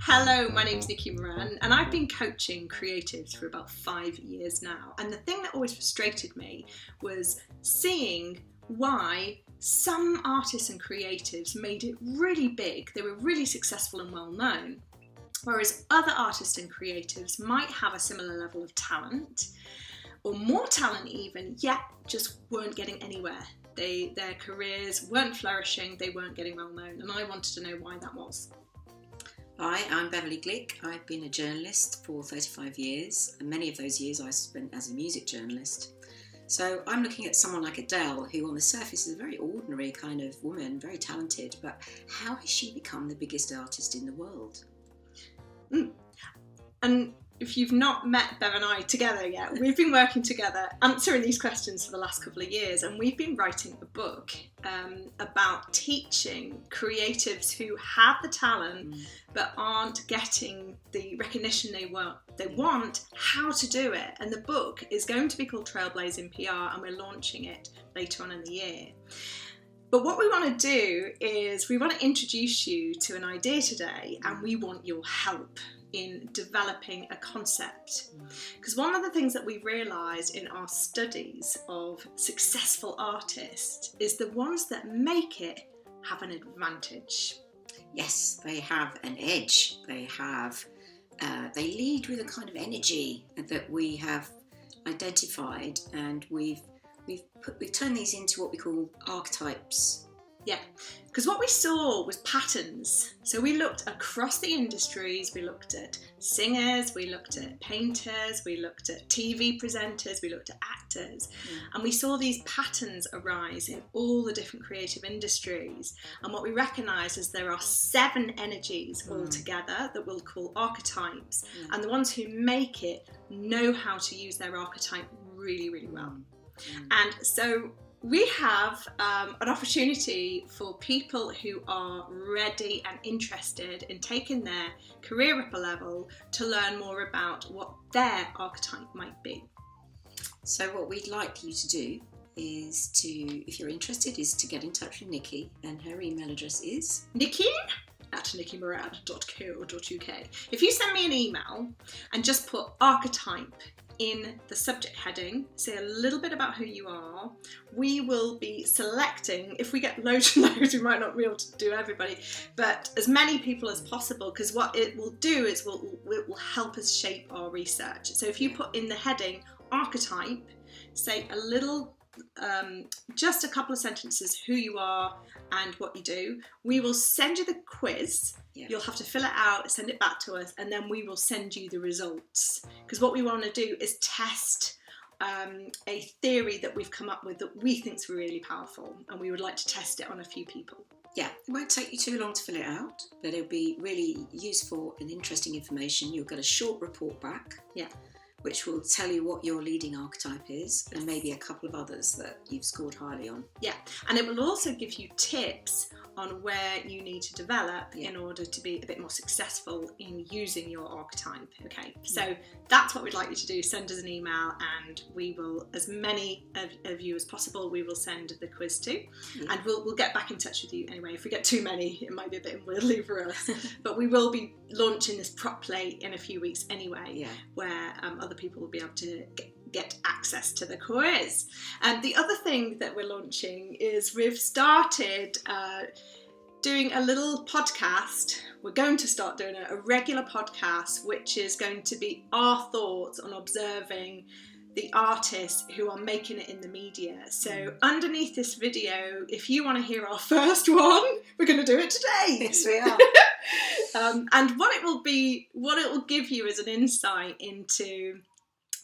Hello, my name's Nikki Moran, and I've been coaching creatives for about 5 years now. And the thing that always frustrated me was seeing why some artists and creatives made it really big. They were really successful and well known, whereas other artists and creatives might have a similar level of talent, or more talent even, yet just weren't getting anywhere. Their careers weren't flourishing, they weren't getting well known, and I wanted to know why that was. Hi, I'm Beverly Glick. I've been a journalist for 35 years, and many of those years I spent as a music journalist. So I'm looking at someone like Adele, who on the surface is a very ordinary kind of woman, very talented, but how has she become the biggest artist in the world? And if you've not met Bev and I together yet, we've been working together answering these questions for the last couple of years, and we've been writing a book about teaching creatives who have the talent but aren't getting the recognition they want how to do it. And the book is going to be called Trailblazing PR, and we're launching it later on in the year. But what we want to do is we want to introduce you to an idea today, and we want your help in developing a concept. Because one of the things that we've realised in our studies of successful artists is the ones that make it have an advantage. Yes, they have an edge. They lead with a kind of energy that we have identified, and we've turned these into what we call archetypes. Yeah, because what we saw was patterns. So we looked across the industries, we looked at singers, we looked at painters, we looked at TV presenters, we looked at actors, and we saw these patterns arise in all the different creative industries. And what we recognised is there are 7 energies altogether that we'll call archetypes, and the ones who make it know how to use their archetype really, really well. And so we have an opportunity for people who are ready and interested in taking their career up a level to learn more about what their archetype might be. So what we'd like you to do is to, if you're interested, is to get in touch with Nikki, and her email address is nikki@nikkimurad.co.uk. If you send me an email and just put archetype in the subject heading, say a little bit about who you are, we will be selecting, if we get loads and loads, we might not be able to do everybody, but as many people as possible, because what it will do is it will help us shape our research. So if you put in the heading archetype, say a little, just a couple of sentences, who you are and what you do, we will send you the quiz. You'll have to fill it out, send it back to us, and then we will send you the results. Because what we want to do is test a theory that we've come up with that we think is really powerful, and we would like to test it on a few people. Yeah, it won't take you too long to fill it out, but it'll be really useful and interesting information. You'll get a short report back, which will tell you what your leading archetype is, and maybe a couple of others that you've scored highly on. Yeah, and it will also give you tips on where you need to develop in order to be a bit more successful in using your archetype. Okay, so that's what we'd like you to do. Send us an email, and we will, as many of you as possible, we will send the quiz to, and we'll get back in touch with you anyway. If we get too many, it might be a bit unwieldy for us, but we will be launching this properly in a few weeks anyway, where other people will be able to get access to the quiz. And the other thing that we're launching is we've started doing a little podcast. We're going to start doing a regular podcast, which is going to be our thoughts on observing the artists who are making it in the media. So underneath this video, if you want to hear our first one, we're going to do it today. Yes, we are. And what it will give you is an insight into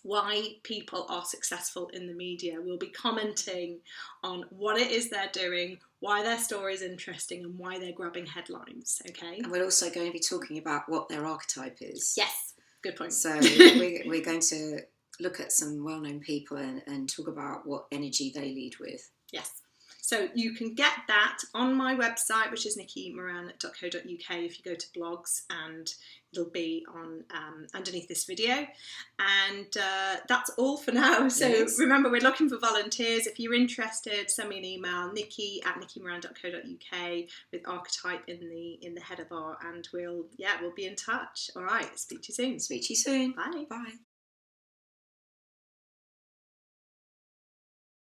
why people are successful in the media. We'll be commenting on what it is they're doing, why their story is interesting, and why they're grabbing headlines, okay? And we're also going to be talking about what their archetype is. Yes, good point. So we're going to look at some well-known people and talk about what energy they lead with. Yes. So you can get that on my website, which is nikkimoran.co.uk. if you go to blogs, and it'll be on underneath this video. And that's all for now. So remember, we're looking for volunteers. If you're interested, send me an email, nikki@nikkimoran.co.uk with archetype in the header bar, and we'll be in touch. All right, speak to you soon. Speak to you soon. Bye. Bye.